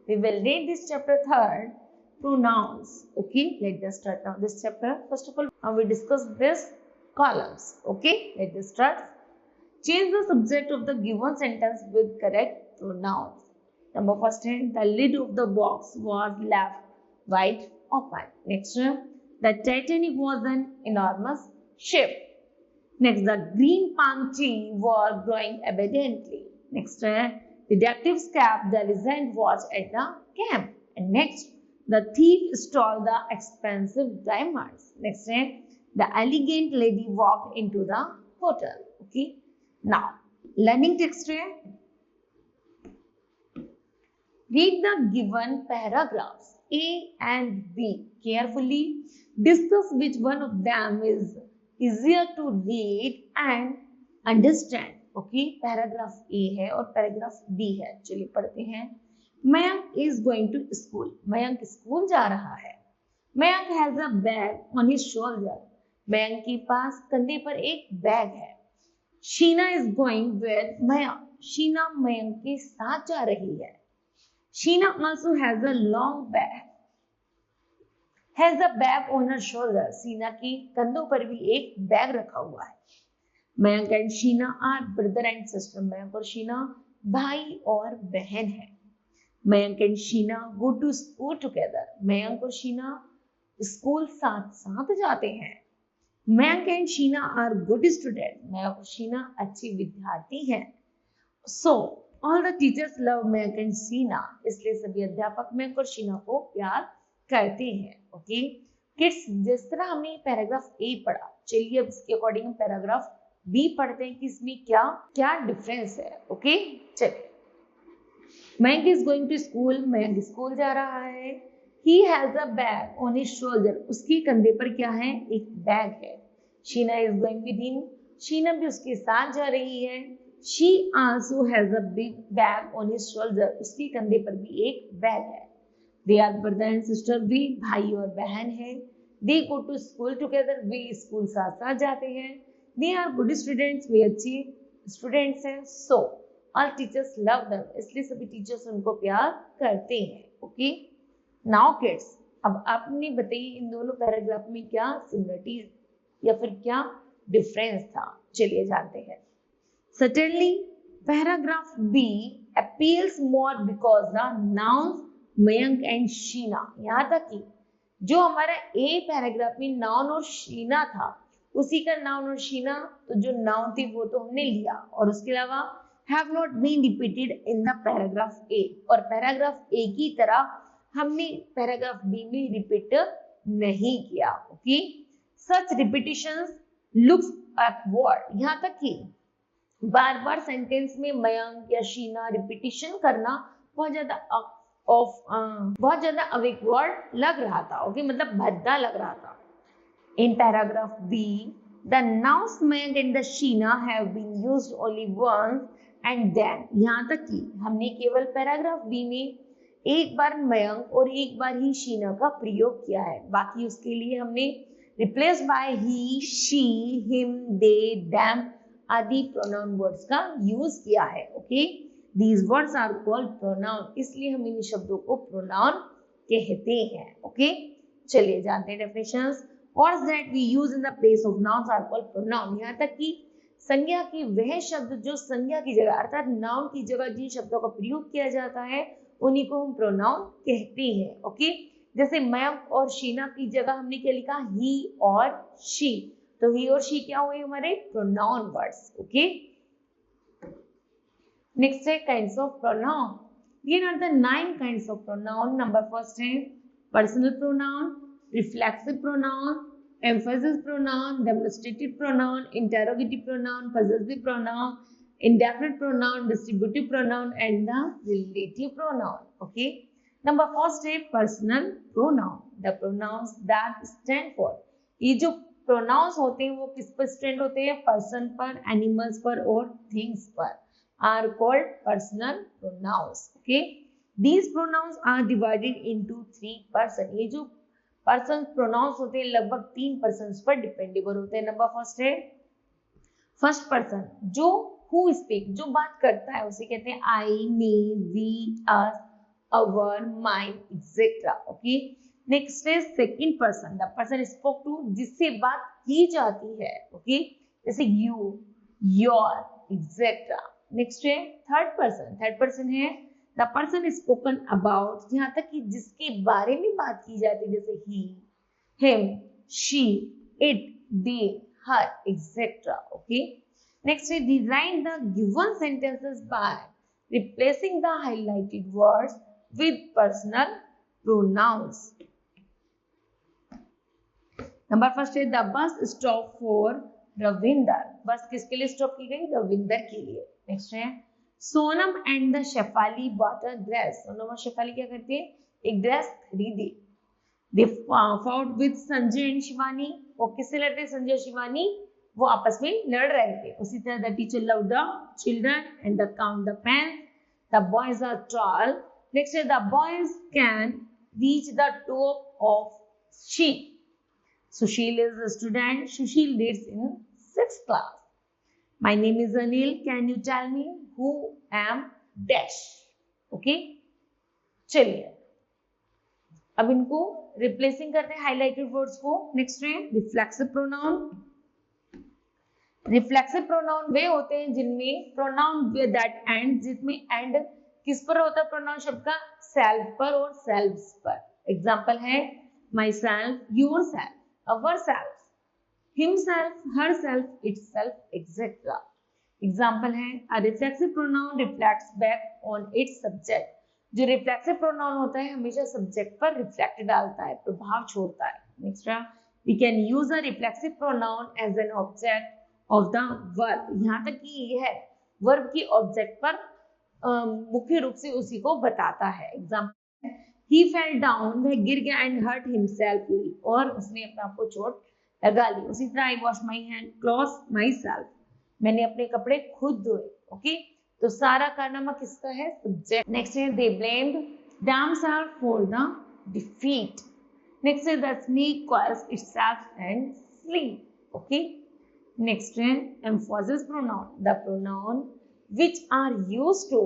We will read this chapter third, pronouns. Okay, let us start now this chapter. First of all, we discuss this columns. Okay, let us start. Change the subject of the given sentence with correct pronouns. Number first, the lid of the box was left wide open. Next, the Titanic was an enormous ship. Next, the green palm tree was growing abundantly. Next, detectives kept the recent watch at the camp. And next, the thief stole the expensive diamonds. Next, the elegant lady walked into the hotel. Okay. Now, learning text. Read the given paragraphs A and B carefully. Discuss which one of them is easier to read and understand. Okay, paragraph A है और paragraph B है. चलिए पढ़ते हैं. Mayank is going to school. Mayank school जा रहा है. Mayank has a bag on his shoulder. Mayank के पास कंधे पर एक बैग है. Sheena is going with Mayank. Sheena Mayank के साथ जा रही है. Sheena also has a long bag. Has a bag on her shoulder. Sheena की कंधों पर भी एक बैग रखा हुआ है. Mayank and Sheena are brother and sister. Mayank और Sheena भाई और बहन है. Mayank and Sheena go to school together. Mayank और Sheena स्कूल साथ साथ जाते हैं. Mayank and Sheena are good students. Mayank और Sheena अच्छी विद्यार्थी हैं. So all the teachers love Mayank and Sheena. इसलिए सभी अध्यापक Mayank और Sheena को प्यार करते हैं. ओके किड्स, जिस तरह हमने पैराग्राफ ए पढ़ा, चलिए अब इसके अकॉर्डिंग हम पैराग्राफ बी पढ़ते हैं कि इसमें क्या क्या डिफरेंस है. ओके चलिए. Mayank is going to school. Mayank school जा रहा है. He has a bag on his shoulder. उसके कंधे पर क्या है? एक बैग है. Sheena is going with him. Sheena भी उसके साथ जा रही है. She also has a big bag on his shoulder. उसके कंधे पर भी एक बैग है. They are brother and sister. वे भाई और बहन है. They go to school together. Way school साथ साथ जाते हैं. They are good students. वे अच्छे स्टूडेंट्स हैं. So all teachers love them. इसलिए सभी टीचर्स उनको प्यार करते हैं. ओके नाउ किड्स, अब आपने बताइए इन दोनों पैराग्राफ में क्या सिमिलरिटी या फिर क्या डिफरेंस था. चलिए जानते हैं. Certainly, paragraph B appeals more because the nouns Mayank and Sheena. यहाँ तक कि जो हमारा A पैराग्राफ में नाउन और शीना था, उसी का नाउन और शीना, तो जो नाउन थी वो तो हमने लिया और उसके अलावा have not been repeated in the paragraph A. और पैराग्राफ A की तरह हमने पैराग्राफ B में रिपीट नहीं किया. Okay such repetitions looks awkward. यहाँ तक कि बार बार सेंटेंस में मयंक या शीना रिपीटिशन करना बहुत ज्यादा अवेकवर्ड लग रहा था. ओके मतलब भद्दा लग रहा था. In paragraph B the nouns Mayank and the Sheena have been used only once and then. यहाँ तक कि हमने केवल पैराग्राफ बी में एक बार मयंक और एक बार ही शीना का प्रयोग किया है. बाकी उसके लिए हमने replace by he, she, him, they, them आदि प्रोनाउन वर्ड्स का यूज किया है. Okay these words are called pronoun. इसलिए हम इन शब्दों को प्रोनाउन कहते हैं. ओके चलिए जानते हैं definitions. Words that we use in the place of nouns are called pronoun. यहाँ तक कि संज्ञा के वह शब्द जो संज्ञा की जगह अर्थात नाउन की जगह जिन शब्दों का प्रयोग किया जाता है उन्हीं को हम प्रोनाउन कहते हैं. ओके जैसे मयंक और शीना की जगह हमने क्या लिखा? ही और शी. तो ही और शी क्या हुए हमारे? Pronoun words. ओके नेक्स्ट है kinds of pronoun. Here are the 9 kinds of pronoun. Number first है personal pronoun, reflexive pronoun, emphasis pronoun, demonstrative pronoun, interrogative pronoun, possessive pronoun, indefinite pronoun, distributive pronoun and the relative pronoun. Okay. Number first है personal pronoun. The pronouns that stand for. ये जो pronouns होते हैं वो किस पर stand होते हैं? person पर, animals पर और things पर. Are called personal pronouns. Okay. These pronouns are divided into 3 persons. ये जो पर्सन प्रोनाउंस होते हैं लगभग 3 पर्सन्स पर डिपेंडेबल होते हैं. नंबर फर्स्ट है फर्स्ट पर्सन, जो हु स्पीक, जो बात करता है उसे कहते हैं I, me, we, us our, mine, etc. Okay. Next है second person, the person spoke to, जिससे बात की जाती है. ओके, जैसे यू, योर, एग्जेट्रा. नेक्स्ट है थर्ड पर्सन. थर्ड पर्सन है द पर्सन स्पोकन अबाउट, यहाँ तक कि जिसके बारे में बात की जाती है, जैसे he, him, she, it, they, her, etcetera. Okay. Next है rewrite the given sentences by replacing the highlighted words with personal pronouns. Number first है the bus stop for Ravinder. Bus किसके लिए स्टॉप की गई? रविंदर के लिए. नेक्स्ट है Sonam and the Shefali bought a dress. Sonam और शेफाली क्या करते हैं? एक ड्रेस खरीदी. They fought with Sanjay and Shivani. वो किससे लड़ते? संजय और शिवानी वो आपस में लड़ रहे थे. उसी तरह the teacher love the children and the count the pen. The boys are tall. Next है the boys can reach the top of sheep. Sushil is a student. Sushil reads in 6th class. My name is Anil. Can you tell me who am dash? Okay. चलिए अब इनको replacing करते हैं highlighted words को. Next है reflexive pronoun. Reflexive pronoun वे होते हैं जिनमें प्रोनाउन दैट एंड, जिसमें एंड किस पर होता है? प्रोनाउन शब्द का सेल्फ पर और सेल्व्स पर. एग्जाम्पल है my self, your self, ourself, himself, herself, itself, etc. Example है a reflexive pronoun reflects back on its subject. जो रिफ्लेक्सिव प्रोनाउन होता है हमेशा सब्जेक्ट पर रिफ्लेक्ट डालता है, प्रभाव छोड़ता है. Next we can use a reflexive pronoun as an object of the verb. यहाँ तक कि यह वर्ब की ऑब्जेक्ट पर मुख्य रूप से उसी को बताता है. एग्जाम्पल He fell down, वह गिर गया and hurt himself, और उसने अपने आप को चोट लगा ली. उसी तरह I wash my hand, clothe myself, मैंने अपने कपड़े खुद धोए. ओके, तो सारा कारनामा किसका है? सब्जेक्ट. नेक्स्ट है they blamed themselves for the defeat. Next है the snake coils itself and sleep. Okay. Next है emphasis pronoun. The pronoun which are used to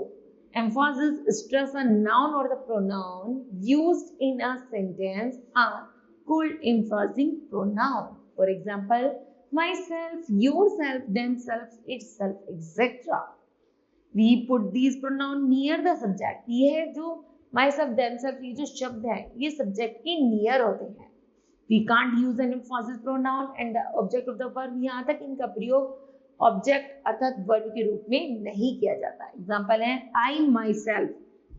emphasize stress a noun or the pronoun used in a sentence are called emphasizing pronoun. For example, myself, yourself, themselves, itself, etc. We put these pronoun near the subject. ये है जो myself, themselves, ये जो शब्द है ये subject के near होते हैं. We can't use an emphasis pronoun and the object of the verb. यहाँ तक इनका प्रयोग ऑब्जेक्ट अर्थात वर्ब के रूप में नहीं किया जाता. एग्जाम्पल है आई माई सेल्फ,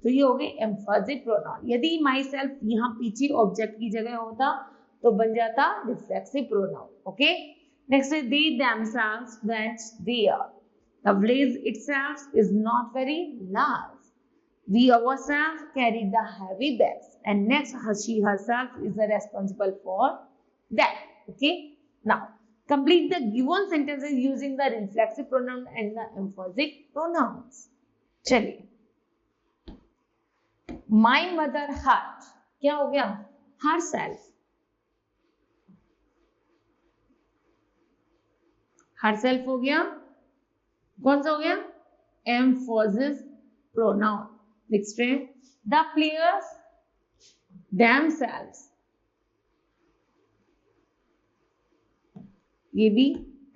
तो ये हो गए एम्फेसिव प्रोनाउन. यदि माई सेल्फ यहाँ पीछे ऑब्जेक्ट की जगह होता तो बन जाता रिफ्लेक्सिव प्रोनाउन. ओके. नेक्स्ट है दे themselves went there. The village itself is not very large. We ourselves carried the heavy bags, and next she herself is responsible for that. Okay. Now complete the given sentences using the reflexive pronoun and the emphasic pronouns. चलिए, my mother hurt, क्या हो गया? herself. herself हो गया. कौन सा हो गया? emphasis pronoun. Next है the players themselves. ये भी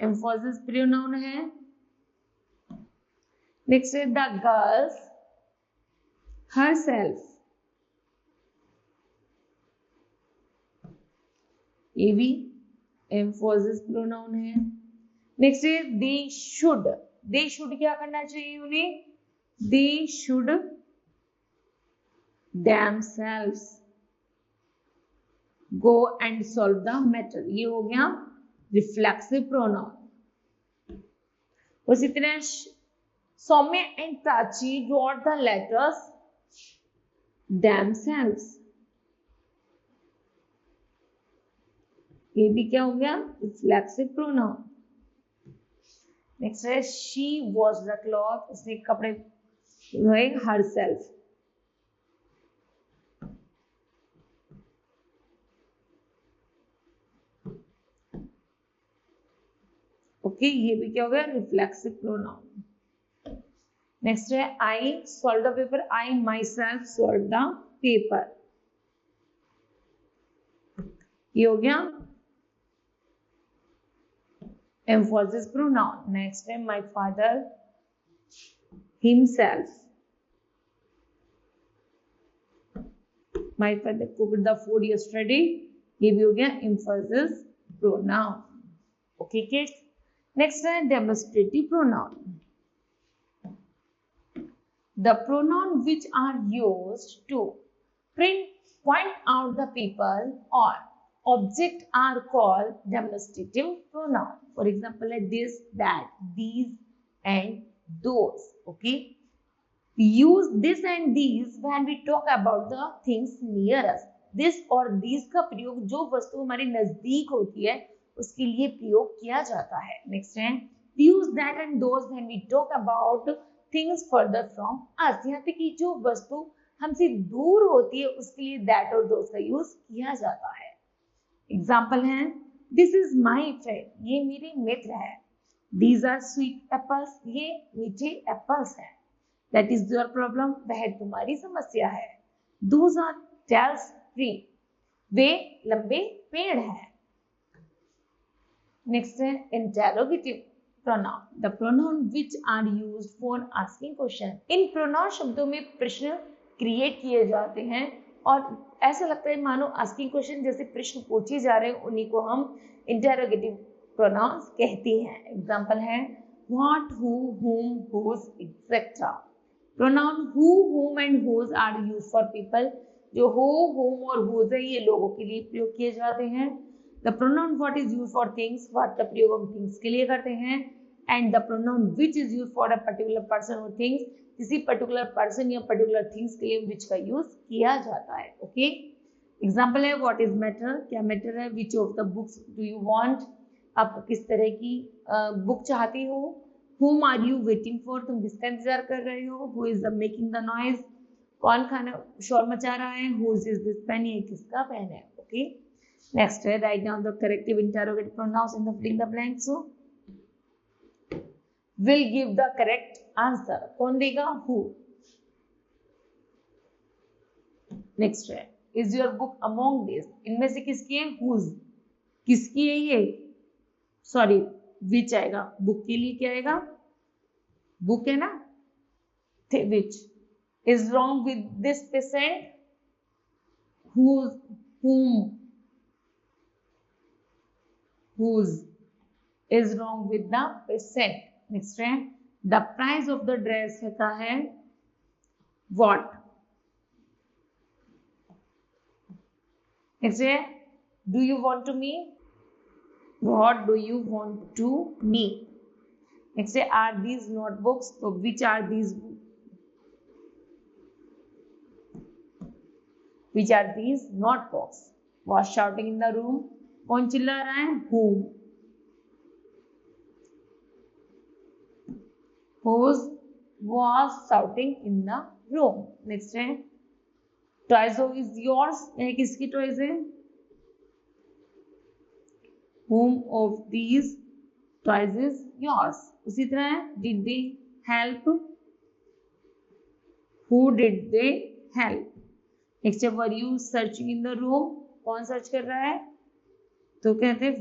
emphasis pronoun है. नेक्स्ट है द गर्ल्स herself. ये भी emphasis pronoun है. नेक्स्ट है they should. they should क्या करना चाहिए उन्हें? they should themselves go and solve the matter. ये हो गया रिफ्लेक्सिव प्रोनाउन. उसी तरह Saumya and Prachi wrote the letters themselves. ये भी क्या हो गया? Reflexive pronoun. नेक्स्ट है she washed the cloth. उसने कपड़े धोए herself. ओके, ये भी क्या हो गया? Reflexive pronoun. नेक्स्ट है I solve the paper, I myself solve the paper, ये हो गया एम्फोसिस प्रोनाउन। नेक्स्ट है my father himself, my father cooked the food yesterday, ये भी हो गया emphasis pronoun. Okay kids, next है demonstrative pronoun. The pronoun which are used to point out the people or object are called demonstrative pronoun. For example, like this, that, these, and those. Okay. We use this and these when we talk about the things near us. This और these का प्रयोग जो वस्तु हमारे नजदीक होती है उसके लिए प्रयोग किया जाता है। नेक्स्ट है we use that and those when we talk about things further from us. यहाँ पे कि जो वस्तु हमसे दूर होती है उसके लिए that और those का यूज किया जाता है। एग्जाम्पल है दिस इज माई फ्रेंड, ये मेरे मित्र है। दीज आर स्वीट एप्पल्स, ये मीठे एप्पल्स हैं। दैट इज योर प्रॉब्लम, वह तुम्हारी समस्या है। दोज आर टेल्स ट्री, वे लंबे पेड़ हैं। नेक्स्ट है interrogative pronoun, the pronoun which are used for asking question. In pronoun शब्दों में प्रश्न क्रिएट किए जाते हैं और ऐसा लगता है मानो asking question जैसे प्रश्न पूछे जा रहे हैं, उन्हीं को हम interrogative pronouns कहते हैं। एग्जाम्पल है what, who, whom, whose, etc. pronoun who, whom and whose are used for people. जो who, whom और whose है ये लोगों के लिए प्रयोग किए जाते हैं। The pronoun what is used for things, what का प्रयोग हम things के लिए करते हैं। And the pronoun which is used for a particular person or things, किसी particular person या particular things के लिए which का use किया जाता है। Okay? Example है what is matter, क्या matter है। Which of the books do you want, आप किस तरह की बुक चाहती हो। Whom are you waiting for, तुम किसका इंतजार कर रहे हो। Who is the making the noise, कौन खाना शोर मचा रहा है। Whose is this pen, ये किसका पेन है। Okay? Next है write down the corrective interrogative pronouns in the filling the blanks. So will give the correct answer, कौन देगा, who। नेक्स्ट है is your book among these, इनमें से किसकी है, whose, किसकी है ये, सॉरी which आएगा, बुक के लिए क्या आएगा, बुक है ना, which is wrong with this patient, whose, whom, whose is wrong with the patient। Next है the price of the dress होता है व्हाट। नेक्स्ट है do you want to me, what do you want to me. Next है are these notebooks, तो which are these, which are these notebooks. Was shouting in the room, कौन चिल्ला रहा है, whom। Whose was shouting in the room। Next है toys is yours, यह किसकी toys है, whom of these toys is yours। उसी तरह है did they help, who did they help। Next है were you searching in the room, कौन search कर रहा है, तो कहते हैं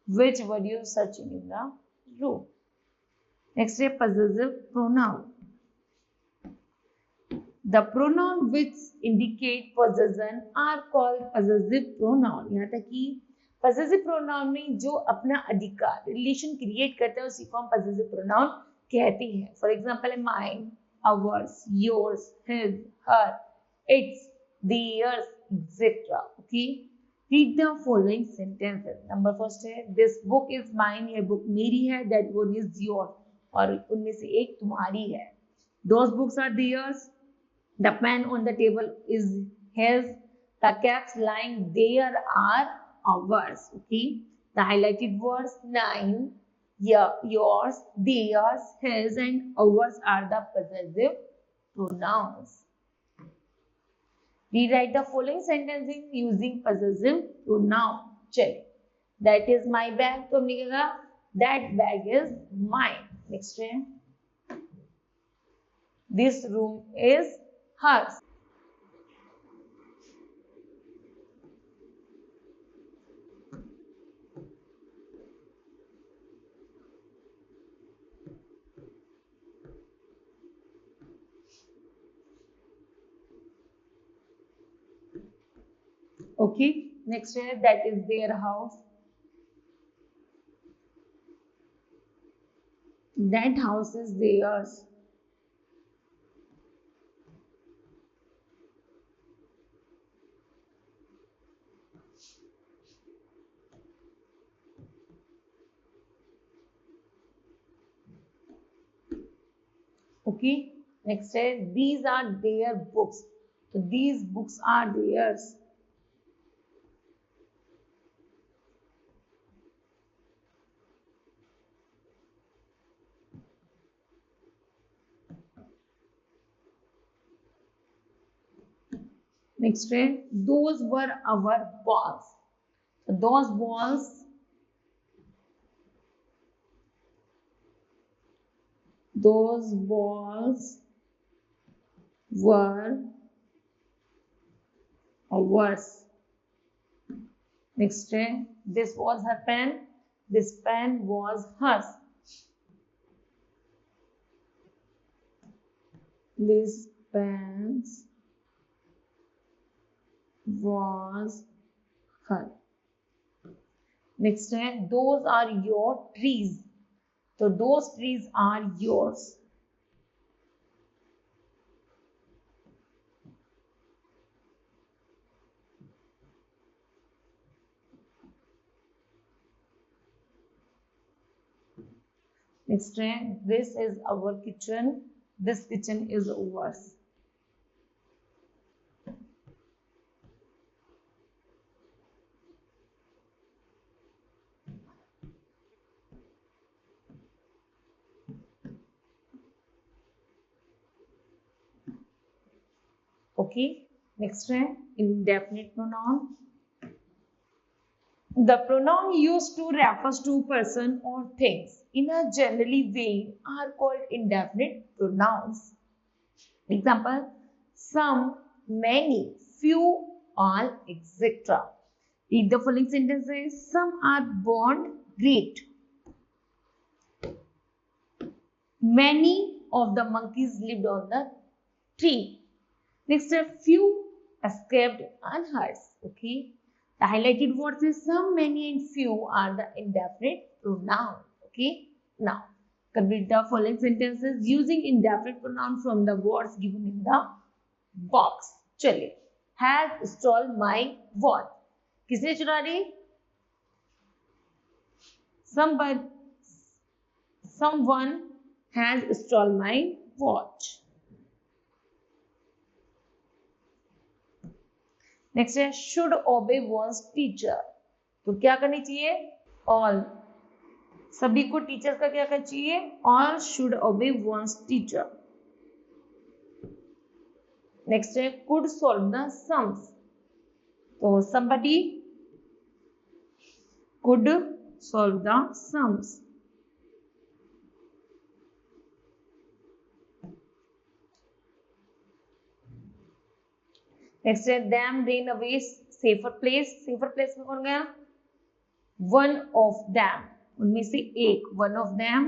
which were you searching in the room। next है possessive pronoun, the pronoun which indicate possession are called possessive pronoun। यहाँ तक कि possessive pronoun में जो अपना अधिकार रिलेशन क्रिएट करता है उसी को हम possessive pronoun कहते हैं। फॉर एग्जाम्पल है mine, ours, yours, his, her, its, theirs, etc. okay? Read the following sentences। Number first है दिस बुक इज माइन, यह बुक मेरी है। दैट वन इज योर, और उनमें से एक तुम्हारी है। Those books are theirs, the pen on the table is his, the caps lying there are ours. Okay, the highlighted words mine, yours, theirs, his and ours are the possessive pronouns। Rewrite the following sentences using possessive pronoun। चलिए, that is my bag, तो हमने कहा That bag is mine. Next है, this room is hers. Okay, next है, that is their house. That house is theirs. Okay, next है, these are their books. So these books are theirs. Next है, those were our balls. So those balls were ours. Next है, this was her pen. This pen was hers. This pen was her. Next है, those are your trees. So those trees are yours. Next है, this is our kitchen. This kitchen is ours. Okay, next है, indefinite pronoun. The pronoun used to refers to person or things in a generally way are called indefinite pronouns. Example, some, many, few, all, etc. Read the following sentences. Some are born great. Many of the monkeys lived on the tree. Next, a few escaped unhurt. Okay. The highlighted words is some, many, and few are the indefinite pronoun. Okay. Now, complete the following sentences using indefinite pronoun from the words given in the box. चलिए, has stolen my watch. किसने चुरा ली? Someone has stolen my watch. Next है should obey one's teacher. तो क्या करनी चाहिए? All. सभी को टीचर का क्या करना चाहिए? All should obey one's teacher. Next है कुड सॉल्व द सम्स. तो somebody could solve the sums. Next है them ran away safer place. safer place में कौन गया? one of them. उनमें से एक. one of them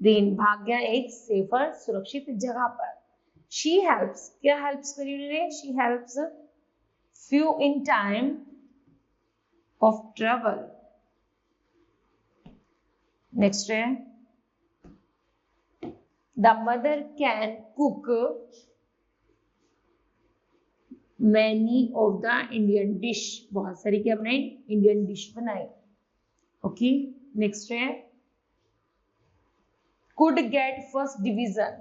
ran भाग गया एक safer सुरक्षित जगह पर. she helps. क्या helps करी उन्होंने? she helps few in time of trouble. Next है the mother can cook many of the Indian dish. बहुत सारी क्या बनाई? इंडियन डिश बनाई. ओके. नेक्स्ट है could get first division.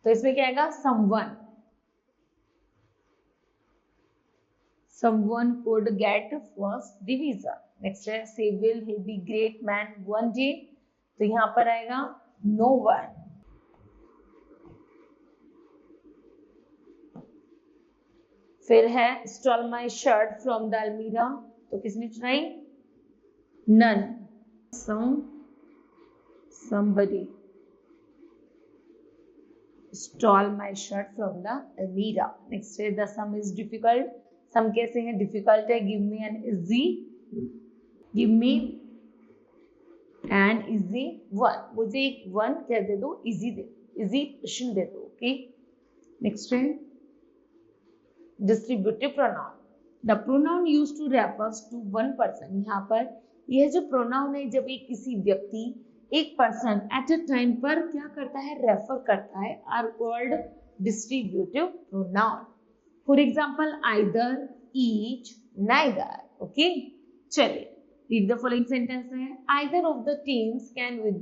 तो इसमें क्या आएगा? someone could get first division. Next है say will he be great man one day. तो यहां पर आएगा no one. फिर है stole my shirt from the almirah. तो किसने चुराई? none. somebody stole my shirt from the almirah. Next है the sum is difficult. sum कैसे है? difficult है. give me an easy one. मुझे एक वन क्या दे दो? easy दे, easy प्रश्न दे दो. ओके. नेक्स्ट है distributive pronoun. The pronoun used to refers to one person. यहाँ पर यह जो प्रोनाउन है जब एक किसी व्यक्ति एक पर्सन एट अ टाइम पर क्या करता है? रेफर करता है, are called distributive pronoun. For example either, each, neither. Okay. चलिए read the following sentence है. either of the teams can win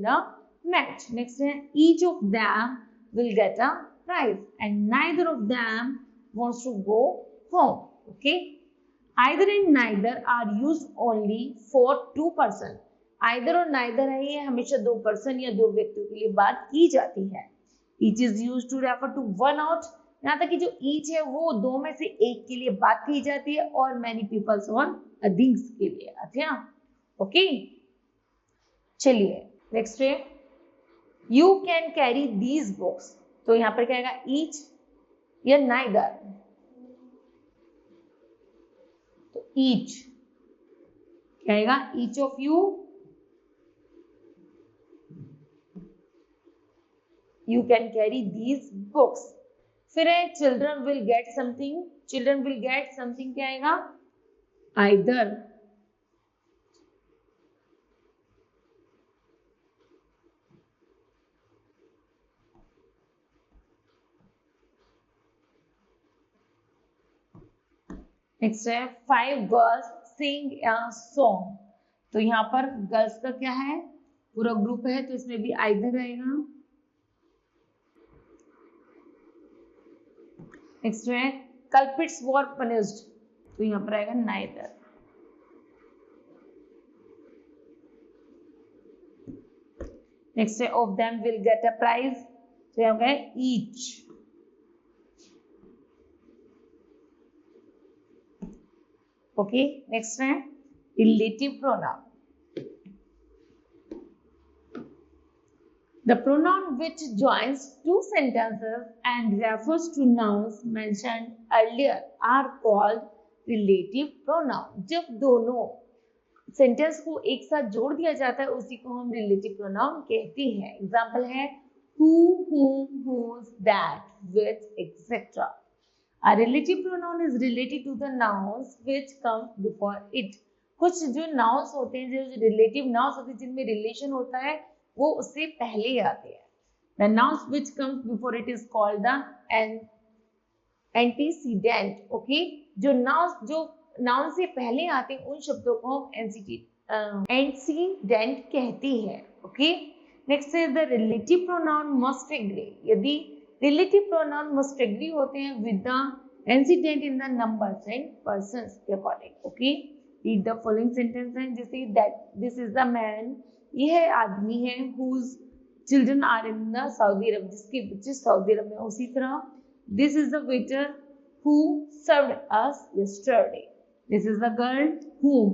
the match. next है each of them will get a prize and neither of them wants to go home. okay. either and neither are used only for two person. either और neither है ये हमेशा दो person या दो व्यक्तियों के लिए बात की जाती है. each is used to refer to one out. यहाँ तक कि जो each है वो दो में से एक के लिए बात की जाती है और many peoples और अधिंग्स के लिए. अच्छा. ओके. चलिए नेक्स्ट है you can carry these books. तो यहाँ पर क्या आएगा? ईच या नाइदर? तो ईच क्या आएगा? Each of you can carry these books. फिर है children will get something. Children will get something क्या आएगा? either. नेक्स्ट है 5 गर्ल्स सिंग अ सॉन्ग. तो यहाँ पर गर्ल्स का क्या है? पूरा ग्रुप है तो इसमें भी either रहेगा. नेक्स्ट है culprits were punished. तो यहाँ पर आएगा neither. नेक्स्ट है of them will get a prize. तो यहाँ पर each. ओके. नेक्स्ट है relative pronoun. The pronoun which joins two sentences and refers to nouns mentioned earlier are called relative pronoun. जब दोनों सेंटेंस को एक साथ जोड़ दिया जाता है उसी को हम रिलेटिव प्रोनाउन कहते हैं. एग्जाम्पल है who, whom, whose, that, which, etc. A relative pronoun is related to the nouns which come before it. कुछ जो nouns होते हैं, जो relative nouns होते हैं जिनमें relation होता है वो उससे पहले आते हैं. The nouns which comes before it is called the antecedent. okay. जो नाउन से पहले आते हैं उन शब्दों को हम एंटीसीडेंट कहते हैं. ओके. नेक्स्ट है the relative pronoun must agree. यदि रिलेटिव प्रोनाउन मस्ट एग्री होते हैं with the antecedent in the numbers and persons के according. Okay. Read the following sentence है जैसे that this is the man. यह आदमी है. Whose children are in the Saudi Arab. जिसके बच्चे सऊदी अरब में. उसी तरह this is the waiter who served us yesterday. This is the girl whom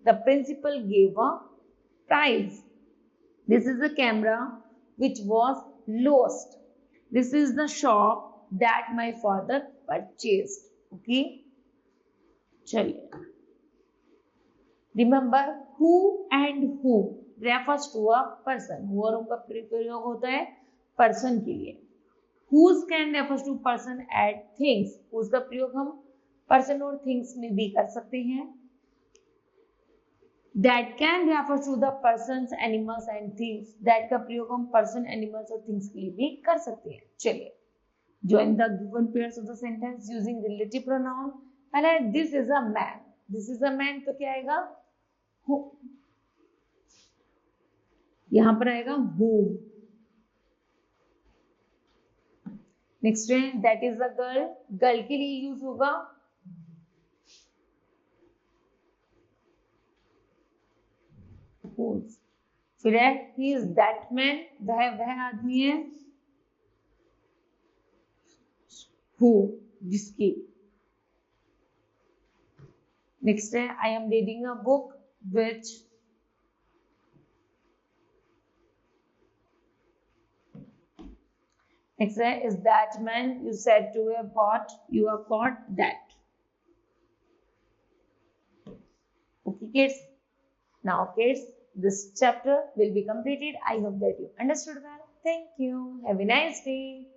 the principal gave a prize. This is the camera which was lost. This is the shop that my father purchased. Okay. चलिए. Remember who and whom refers to a person. who और उनका प्रयोग होता है person के लिए. whose can refers to person and things. whose का प्रयोग हम person और things में भी कर सकते हैं. that can refers to the persons, animals and things. that का प्रयोग हम person, animals और things के लिए भी कर सकते हैं. चलिए join the given pairs of the sentence using relative pronoun. पहला है this is a man. this is a man तो क्या आएगा? who. यहां पर आएगा whom. नेक्स्ट है that is a girl. Girl के लिए यूज होगा whose. फिर है ही इज दैट मैन. वह आदमी है. who जिसकी. नेक्स्ट है I am reading a book which Next one is that man you said to a pot, you are caught that. Okay, kids. Now, kids, this chapter will be completed. I hope that you understood well. Thank you. Have a nice day.